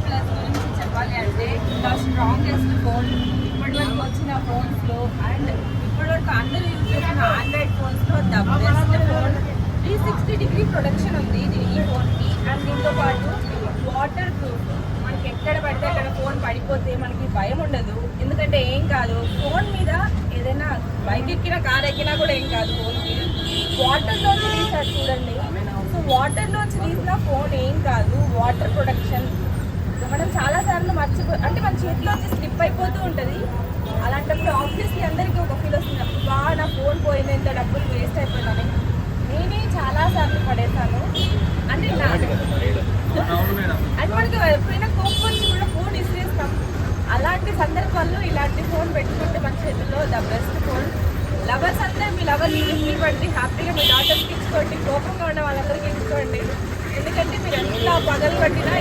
Plus గురించి చెప్పాలి అంటే ద స్ట్రాంగెస్ట్ ఫోన్ ఇప్పటివరకు వచ్చిన ఫోన్స్లో అండ్ ఇప్పటివరకు అందరూ యూజ్ చేసిన ఆండ్రాయిడ్ ఫోన్స్లో the best phone. 360 degree protection ఉంది ఈ ఫోన్కి. అండ్ దీంతో పాటు వాటర్ ప్రూఫ్. మనకి ఎక్కడ పడితే అక్కడ ఫోన్ పడిపోతే మనకి భయం ఉండదు, ఎందుకంటే ఏం కాదు. ఫోన్ మీద ఏదైనా బైక్ ఎక్కినా కార్ ఎక్కినా కూడా ఏం కాదు. ఫోన్కి వాటర్లోంచి తీసారు చూడండి. సో వాటర్లోంచి తీసిన ఫోన్ ఏం కాదు. వాటర్ ప్రొటెక్షన్ మనం చాలాసార్లు అంటే మన చేతిలోంచి స్లిప్ అయిపోతూ ఉంటుంది. అలాంటప్పుడు ఆబ్వియస్లీ అందరికీ ఒక ఫీల్ వస్తుంది, బాగా నా ఫోన్ పోయింది, ఇంత డబ్బులు వేస్ట్ అయిపోయిందని. నేనే చాలాసార్లు పడేసాను. అంటే అండ్ మనకి ఎప్పుడైనా కోపం వచ్చి కూడా ఫోన్ ఇసిరేస్తాం. అలాంటి సందర్భాల్లో ఇలాంటి ఫోన్ పెట్టుకుంటే మన చేతుల్లో ద బెస్ట్ ఫోన్. లవర్స్ అంతా మీ లవర్ని ఇవ్వండి, హ్యాపీగా మీ డాటర్స్కి ఇచ్చుకోండి, కోపంగా ఉన్న వాళ్ళందరికీ ఇచ్చుకోండి. ఎందుకంటే మీరు ఎంత పగలు పట్టినా